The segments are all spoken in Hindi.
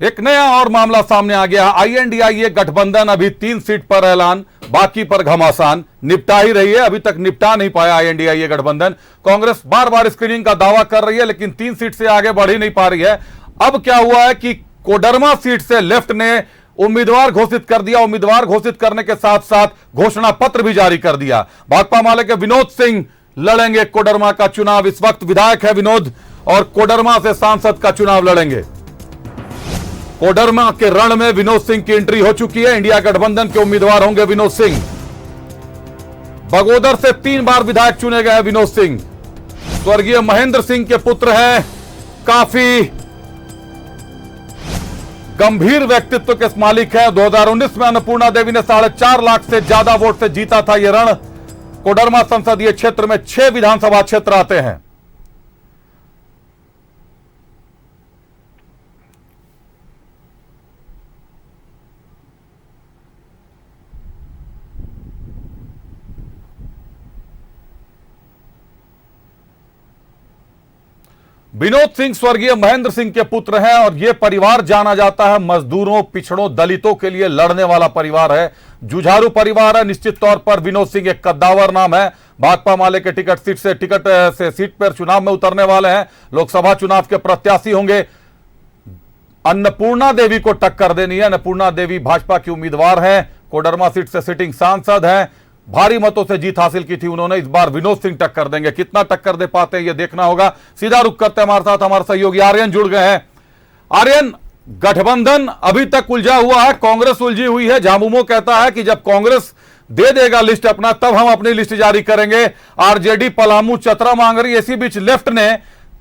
एक नया और मामला सामने आ गया। INDIA गठबंधन अभी 3 सीट पर ऐलान, बाकी पर घमासान। निपटा ही रही है, अभी तक निपटा नहीं पाया INDIA गठबंधन। कांग्रेस बार बार स्क्रीनिंग का दावा कर रही है लेकिन 3 सीट से आगे बढ़ ही नहीं पा रही है। अब क्या हुआ है कि कोडरमा सीट से लेफ्ट ने उम्मीदवार घोषित कर दिया। उम्मीदवार घोषित करने के साथ साथ घोषणा पत्र भी जारी कर दिया। भाकपा माले के विनोद सिंह लड़ेंगे कोडरमा का चुनाव। इस वक्त विधायक है विनोद और कोडरमा से सांसद का चुनाव लड़ेंगे। कोडरमा के रण में विनोद सिंह की एंट्री हो चुकी है। इंडिया गठबंधन के उम्मीदवार होंगे विनोद सिंह। बगोदर से 3 बार विधायक चुने गए हैं विनोद सिंह। स्वर्गीय महेंद्र सिंह के पुत्र हैं। काफी गंभीर व्यक्तित्व के मालिक है। 2019 में अन्नपूर्णा देवी ने 4.5 लाख से ज्यादा वोट से जीता था यह रण। कोडरमा संसदीय क्षेत्र में 6 विधानसभा क्षेत्र आते हैं। विनोद सिंह स्वर्गीय महेंद्र सिंह के पुत्र हैं और यह परिवार जाना जाता है मजदूरों, पिछड़ों, दलितों के लिए लड़ने वाला परिवार है। जुझारू परिवार है। निश्चित तौर पर विनोद सिंह एक कद्दावर नाम है। भाकपा माले के टिकट से सीट पर चुनाव में उतरने वाले हैं। लोकसभा चुनाव के प्रत्याशी होंगे। अन्नपूर्णा देवी को टक्कर देनी है। अन्नपूर्णा देवी भाजपा की उम्मीदवार है। कोडरमा सीट से सिटिंग सांसद है। भारी मतों से जीत हासिल की थी उन्होंने। इस बार विनोद सिंह टक्कर देंगे। कितना टक्कर दे पाते हैं यह देखना होगा। सीधा रुख करते हैं हमारे साथ हमारे सहयोगी आर्यन जुड़ गए हैं। आर्यन, गठबंधन अभी तक उलझा हुआ है, कांग्रेस उलझी हुई है। झामुमो कहता है कि जब कांग्रेस दे देगा लिस्ट अपना तब हम अपनी लिस्ट जारी करेंगे। आरजेडी पलामू चतरा मांग रही है। इसी बीच लेफ्ट ने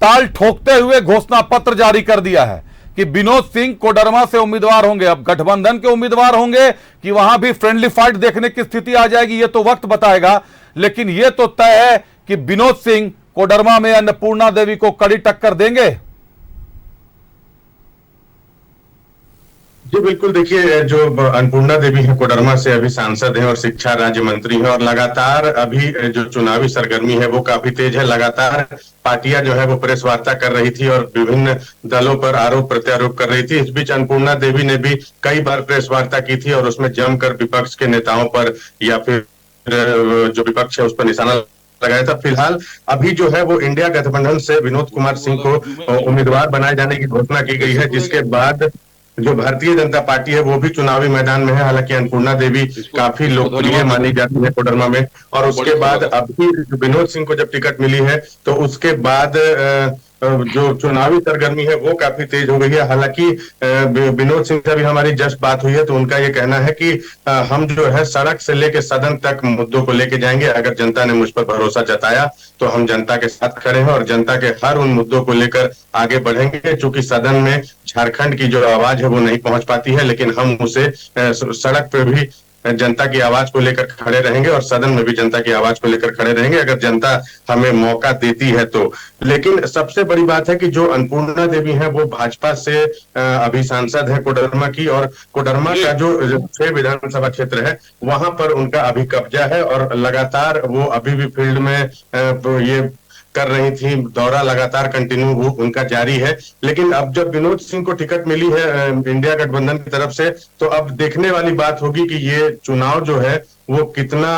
ताल ठोकते हुए घोषणा पत्र जारी कर दिया है कि विनोद सिंह कोडरमा से उम्मीदवार होंगे। अब गठबंधन के उम्मीदवार होंगे कि वहां भी फ्रेंडली फाइट देखने की स्थिति आ जाएगी, यह तो वक्त बताएगा। लेकिन यह तो तय है कि विनोद सिंह कोडरमा में अन्नपूर्णा देवी को कड़ी टक्कर देंगे। जी बिल्कुल, देखिए जो अन्नपूर्णा देवी है कोडरमा से अभी सांसद हैं और शिक्षा राज्य मंत्री हैं और लगातार अभी जो चुनावी सरगर्मी है वो काफी तेज है। लगातार पार्टियां जो है वो प्रेस वार्ता कर रही थी और विभिन्न दलों पर आरोप प्रत्यारोप कर रही थी। इस बीच अन्नपूर्णा देवी ने भी कई बार प्रेस वार्ता की थी और उसमें जमकर विपक्ष के नेताओं पर या फिर जो विपक्ष है उस पर निशाना लगाया था। फिलहाल अभी जो है वो इंडिया गठबंधन से विनोद कुमार सिंह को उम्मीदवार बनाए जाने की घोषणा की गई है, जिसके बाद जो भारतीय जनता पार्टी है वो भी चुनावी मैदान में है। हालांकि अन्नपूर्णा देवी काफी लोकप्रिय मानी जाती है कोडरमा में। और उसके बाद अभी विनोद सिंह को जब टिकट मिली है तो उसके बाद जो चुनावी सरगर्मी है वो काफी तेज हो गई है। हालांकि विनोद सिंह से भी हमारी जस्ट बात हुई है तो उनका ये कहना है कि हम जो है सड़क से लेकर सदन तक मुद्दों को लेके जाएंगे। अगर जनता ने मुझ पर भरोसा जताया तो हम जनता के साथ खड़े हैं और जनता के हर उन मुद्दों को लेकर आगे बढ़ेंगे। चूंकि सदन में झारखंड की जो आवाज है वो नहीं पहुंच पाती है, लेकिन हम उसे सड़क पे भी जनता की आवाज को लेकर खड़े रहेंगे और सदन में भी जनता की आवाज को लेकर खड़े रहेंगे अगर जनता हमें मौका देती है तो। लेकिन सबसे बड़ी बात है कि जो अन्नपूर्णा देवी है वो भाजपा से अभी सांसद है कोडरमा की और कोडरमा का जो 6 विधानसभा क्षेत्र है वहां पर उनका अभी कब्जा है और लगातार वो अभी भी फील्ड में ये कर रही थी। दौरा लगातार कंटिन्यू वो उनका जारी है। लेकिन अब जब विनोद सिंह को टिकट मिली है इंडिया गठबंधन की तरफ से तो अब देखने वाली बात होगी कि ये चुनाव जो है वो कितना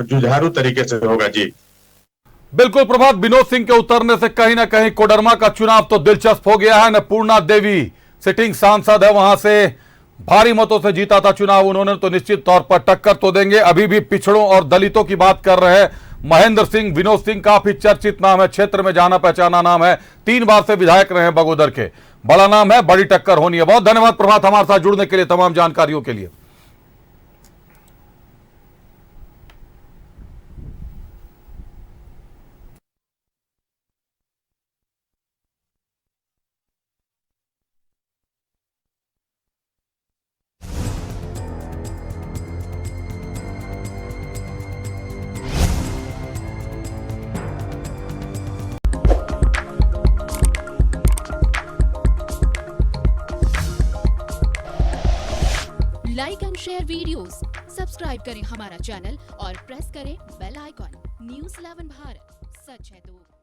जुझारू तरीके से होगा। जी बिल्कुल प्रभात, विनोद सिंह के उतरने से कहीं ना कहीं कोडरमा का चुनाव तो दिलचस्प हो गया है। अन्नपूर्णा देवी सिटिंग सांसद है, वहां से भारी मतों से जीता था चुनाव उन्होंने, तो निश्चित तौर पर टक्कर तो देंगे। अभी भी पिछड़ों और दलितों की बात कर रहे हैं महेंद्र सिंह। विनोद सिंह काफी चर्चित नाम है, क्षेत्र में जाना पहचाना नाम है। 3 बार से विधायक रहे हैं बगोदर के। बड़ा नाम है, बड़ी टक्कर होनी है। बहुत धन्यवाद प्रभात हमारे साथ जुड़ने के लिए, तमाम जानकारियों के लिए। Like and share videos, subscribe करें हमारा चैनल और प्रेस करें बेल आइकॉन। न्यूज़ 11 भारत, सच है तो।